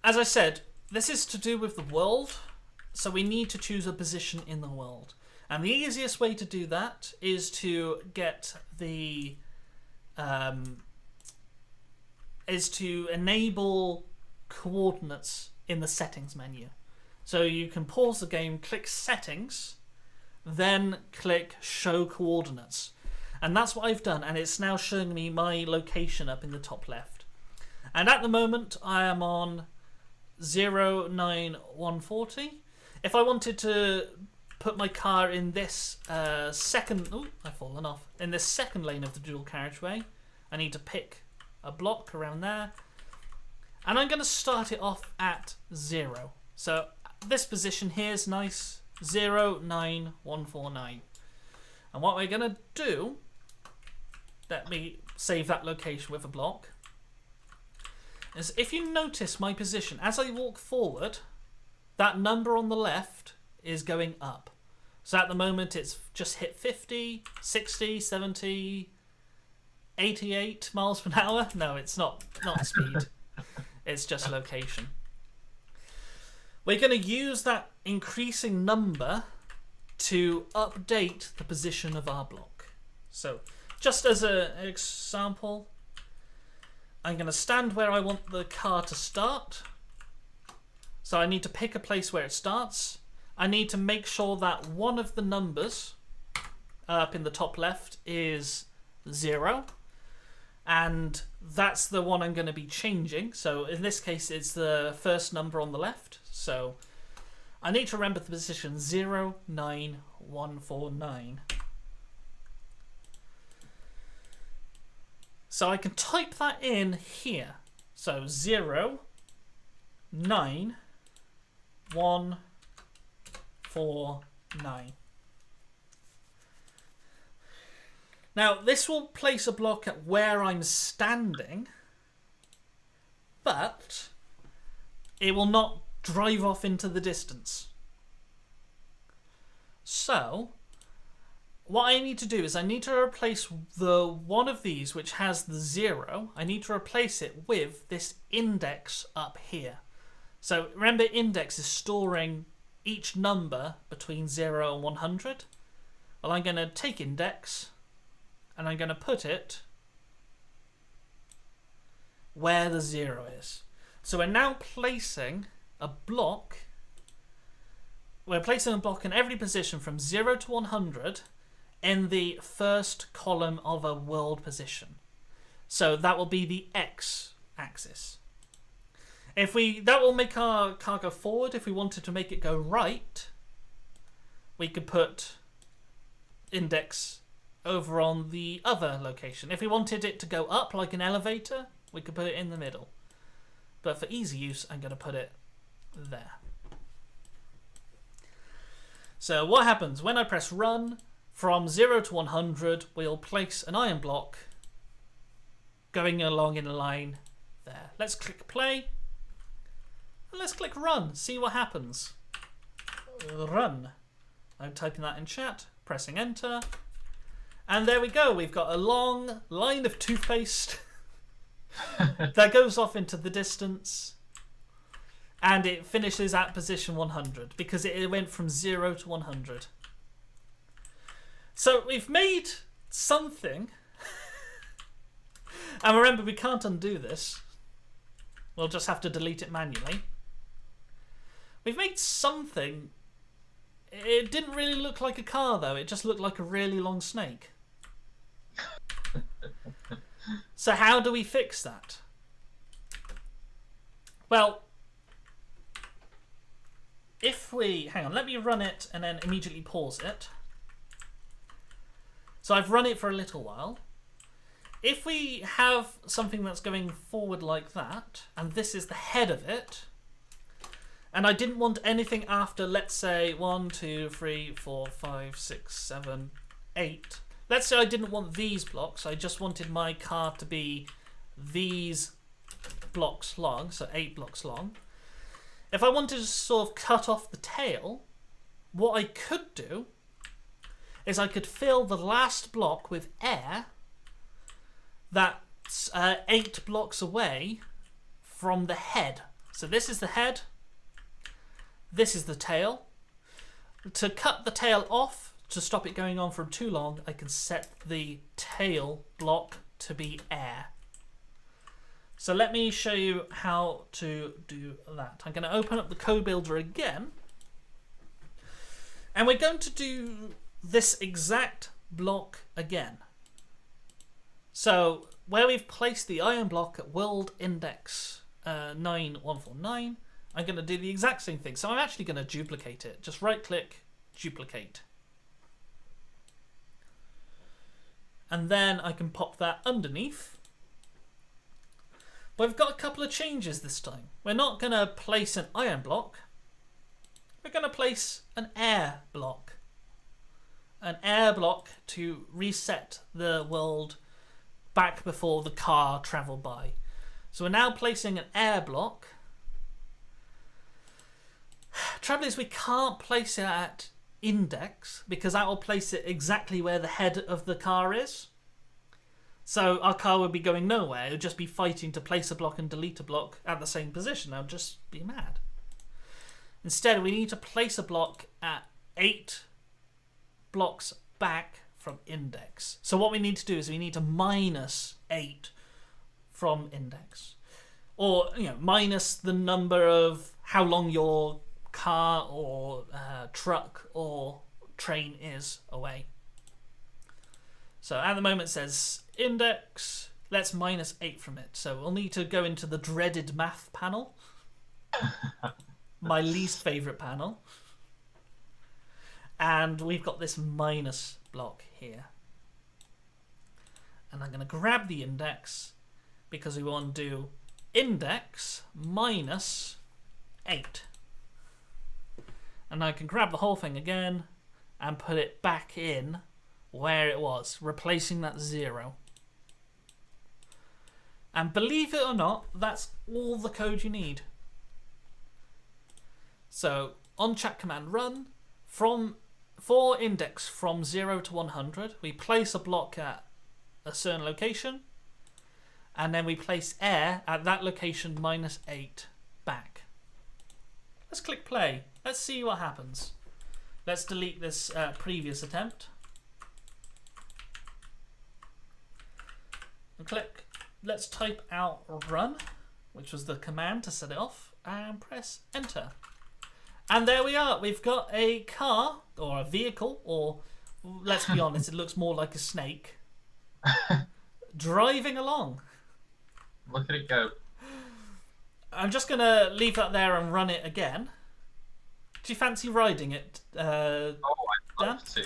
as I said, this is to do with the world, so we need to choose a position in the world. And the easiest way to do that is to get the... is to enable coordinates in the settings menu. So you can pause the game, click settings, then click show coordinates. And that's what I've done, and it's now showing me my location up in the top left. And at the moment I am on 09140. If I wanted to put my car in this second... Oh, I've fallen off. In this second lane of the dual carriageway, I need to pick a block around there. And I'm going to start it off at 0. So this position here is nice, 09149. And what we're going to do, let me save that location with a block is if you notice my position, as I walk forward, that number on the left is going up. So at the moment it's just hit 50, 60, 70, 88 miles per hour. No, it's not speed. It's just location. We're going to use that increasing number to update the position of our block. So just as an example, I'm going to stand where I want the car to start. So I need to pick a place where it starts. I need to make sure that one of the numbers up in the top left is 0. And that's the one I'm going to be changing. So in this case, it's the first number on the left. So I need to remember the position 09149. So I can type that in here. So 09149. Now, this will place a block at where I'm standing, but it will not drive off into the distance. So, what I need to do is I need to replace the one of these which has the 0. I need to replace it with this index up here. So, remember, index is storing each number between 0 and 100. Well, I'm going to take index and I'm going to put it where the 0 is. So we're now placing a block. We're placing a block in every position from 0 to 100 in the first column of a world position. So that will be the X axis. That will make our car go forward. If we wanted to make it go right, we could put index over on the other location. If we wanted it to go up like an elevator, we could put it in the middle. But for easy use, I'm going to put it there. So what happens when I press run, from 0 to 100, we'll place an iron block going along in a line there. Let's click play. And let's click run, see what happens. Run. I'm typing that in chat, pressing enter. And there we go, we've got a long line of toothpaste that goes off into the distance, and it finishes at position 100 because it went from 0 to 100. So we've made something, and remember, we can't undo this. We'll just have to delete it manually. We've made something. It didn't really look like a car, though. It just looked like a really long snake. So how do we fix that? Well, if we... Hang on, let me run it and then immediately pause it. So I've run it for a little while. If we have something that's going forward like that, and this is the head of it, and I didn't want anything after, let's say, 1, 2, 3, 4, 5, 6, 7, 8. Let's say I didn't want these blocks. I just wanted my car to be these blocks long, so 8 blocks long. If I wanted to sort of cut off the tail, what I could do is I could fill the last block with air that's 8 blocks away from the head. So this is the head. This is the tail. To cut the tail off, to stop it going on for too long, I can set the tail block to be air. So let me show you how to do that. I'm going to open up the code builder again. And we're going to do this exact block again. So where we've placed the iron block at world index 9149, I'm going to do the exact same thing. So I'm actually going to duplicate it. Just right click, duplicate. And then I can pop that underneath. But we've got a couple of changes this time. We're not going to place an iron block. We're going to place an air block. An air block to reset the world back before the car travelled by. So we're now placing an air block. Trouble is we can't place it at index because that will place it exactly where the head of the car is. So our car would be going nowhere. It would just be fighting to place a block and delete a block at the same position. That would just be mad. Instead, we need to place a block at 8 blocks back from index. So what we need to do is we need to minus 8 from index. Or, minus the number of how long your car or truck or train is away. So at the moment it says index, let's minus 8 from it. So we'll need to go into the dreaded math panel. My least favourite panel. And we've got this minus block here. And I'm going to grab the index because we want to do index minus 8. And I can grab the whole thing again and put it back in where it was, replacing that 0. And believe it or not, that's all the code you need. So on chat command run, for index from 0 to 100, we place a block at a certain location, and then we place air at that location minus 8 back. Let's click play. Let's see what happens. Let's delete this previous attempt. And click. Let's type out run, which was the command to set it off, and press enter. And there we are. We've got a car, or a vehicle, or let's be honest, it looks more like a snake, driving along. Look at it go. I'm just going to leave that there and run it again. Do you fancy riding it, I'd Dan? love to.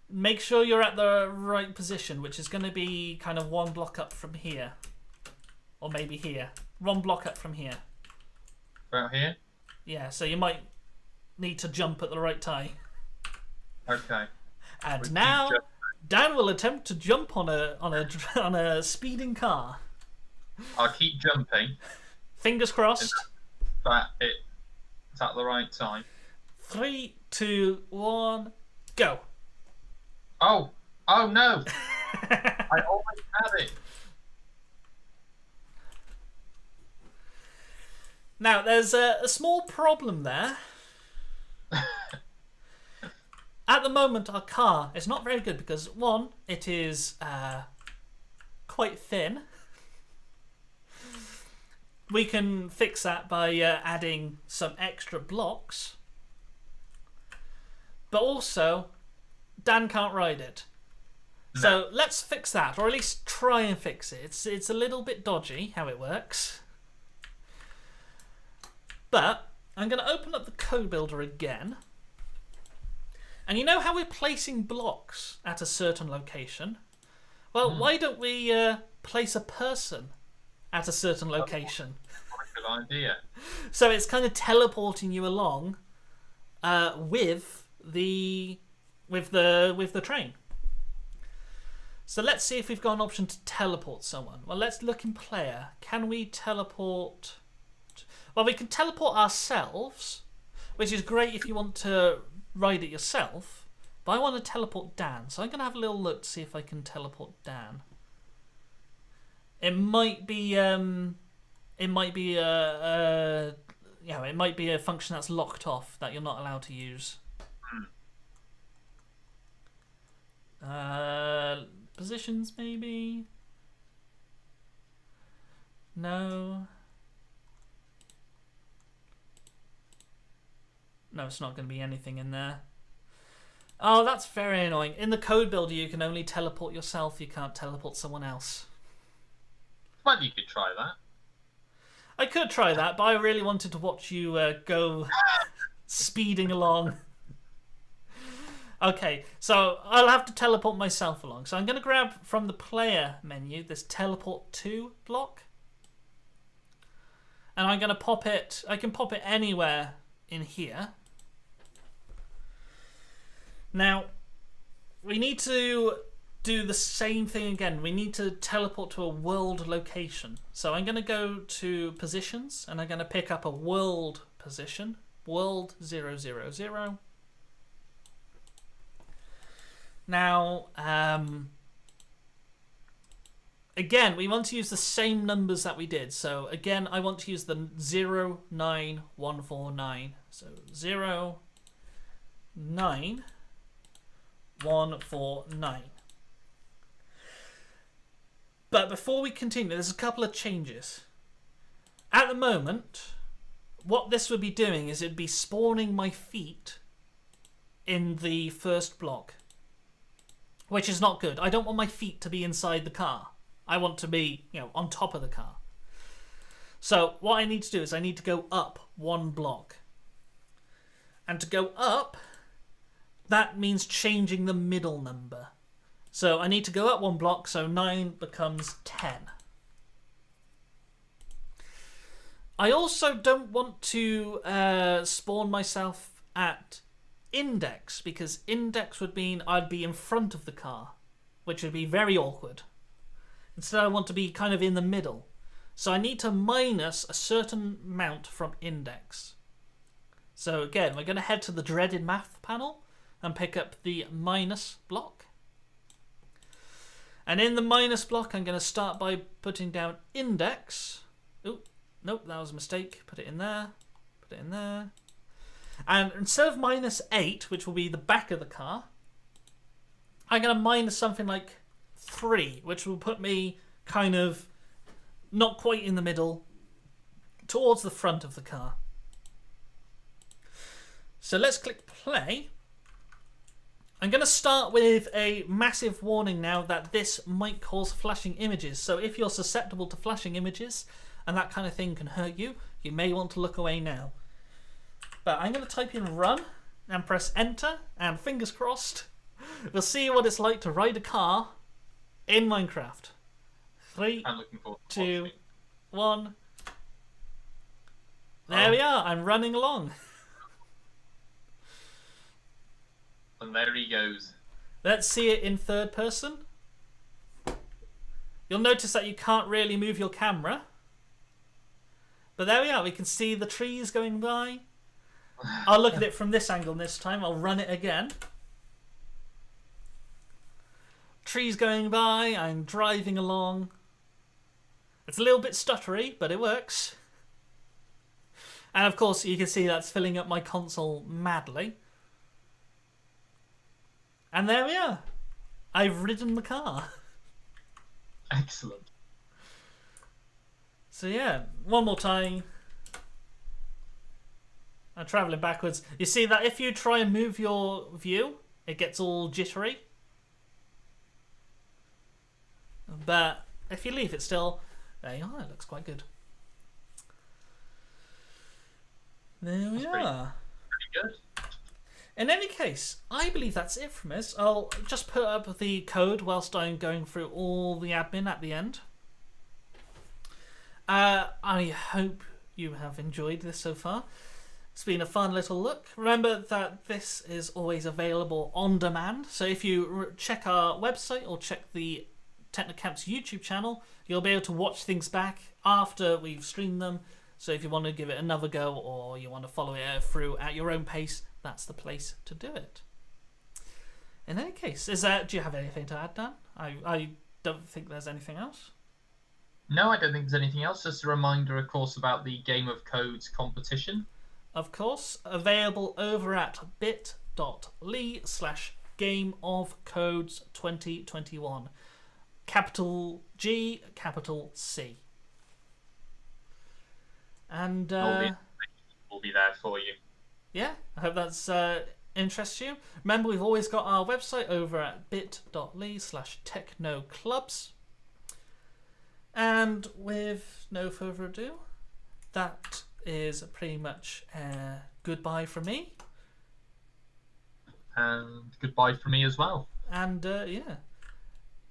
Make sure you're at the right position, which is going to be kind of 1 block up from here. Or maybe here. 1 block up from here. About here? Yeah, so you might need to jump at the right time. Okay. And We now keep Dan will attempt to jump on a speeding car. I'll keep jumping. Fingers crossed. That it's at the right time. 3, 2, 1, go. Oh no! I always had it. Now, there's a small problem there. At the moment, our car is not very good because, 1, it is quite thin. We can fix that by adding some extra blocks. But also, Dan can't ride it. No. So let's fix that, or at least try and fix it. It's a little bit dodgy how it works. But I'm going to open up the code builder again. And you know how we're placing blocks at a certain location? Well, why don't we place a person at a certain location? What a good idea. So it's kind of teleporting you along with the train. So let's see if we've got an option to teleport someone. Well, let's look in player. Can we teleport? Well, we can teleport ourselves, which is great if you want to ride it yourself. But I want to teleport Dan, so I'm going to have a little look to see if I can teleport Dan. It might be a function that's locked off that you're not allowed to use. Positions maybe. No. No, it's not going to be anything in there. Oh, that's very annoying. In the code builder, you can only teleport yourself. You can't teleport someone else. Well, you could try that. I could try that, but I really wanted to watch you go speeding along. Okay, so I'll have to teleport myself along. So I'm going to grab from the player menu this teleport to block. And I'm going to pop it. I can pop it anywhere in here. Now, we need to do the same thing again. We need to teleport to a world location. So I'm going to go to positions, and I'm going to pick up a world position. World 000. Now, again, we want to use the same numbers that we did. So again, I want to use the 09149. So 09149. But before we continue, there's a couple of changes. At the moment, what this would be doing is it'd be spawning my feet in the first block, which is not good. I don't want my feet to be inside the car. I want to be, on top of the car. So what I need to do is I need to go up one block. And to go up, that means changing the middle number. So I need to go up one block, so 9 becomes 10. I also don't want to spawn myself at index, because index would mean I'd be in front of the car, which would be very awkward. Instead, I want to be kind of in the middle. So I need to minus a certain amount from index. So again, we're going to head to the dreaded math panel and pick up the minus block. And in the minus block, I'm going to start by putting down index. Oop, nope, that was a mistake. Put it in there. Put it in there. And instead of -8, which will be the back of the car, I'm going to minus something like 3, which will put me kind of not quite in the middle, towards the front of the car. So let's click play. I'm going to start with a massive warning now that this might cause flashing images. So if you're susceptible to flashing images and that kind of thing can hurt you, you may want to look away now. But I'm going to type in run and press enter, and fingers crossed, we'll see what it's like to ride a car in Minecraft. 3, I'm looking forward to 2, watching. 1. There we are. I'm running along. And there he goes. Let's see it in third person. You'll notice that you can't really move your camera. But there we are. We can see the trees going by. I'll look at it from this angle this time. I'll run it again. Trees going by. I'm driving along. It's a little bit stuttery, but it works. And of course, you can see that's filling up my console madly. And there we are. I've ridden the car. Excellent. So yeah, one more time. I'm travelling backwards. You see that if you try and move your view, it gets all jittery. But if you leave it still, there you are, it looks quite good. There we are. Pretty good. In any case, I believe that's it from us. I'll just put up the code whilst I'm going through all the admin at the end. I hope you have enjoyed this so far. It's been a fun little look. Remember that this is always available on demand. So if you check our website or check the Technocamp's YouTube channel, you'll be able to watch things back after we've streamed them. So if you want to give it another go or you want to follow it through at your own pace, that's the place to do it. In any case, do you have anything to add, Dan? I don't think there's anything else. No, I don't think there's anything else. Just a reminder, of course, about the Game of Codes competition. Of course, available over at bit.ly/gameofcodes2021. Capital G, capital C. And We'll be there for you. yeah, I hope that's interests you. Remember, we've always got our website over at bit.ly/technoclubs. And with no further ado, that is pretty much goodbye from me. And goodbye from me as well. And yeah,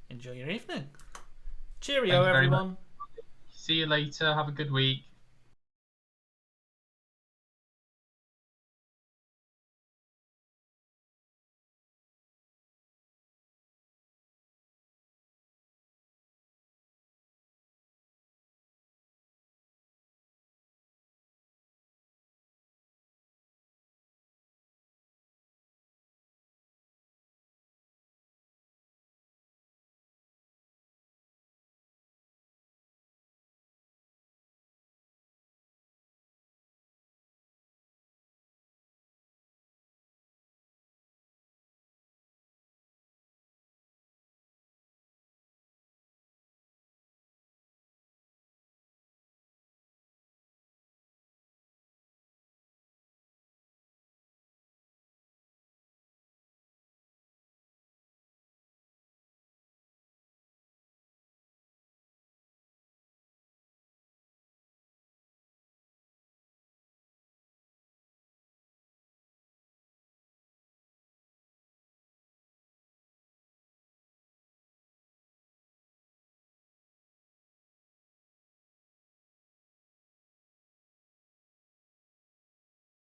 enjoy your evening. Cheerio, everyone. See you later. Have a good week.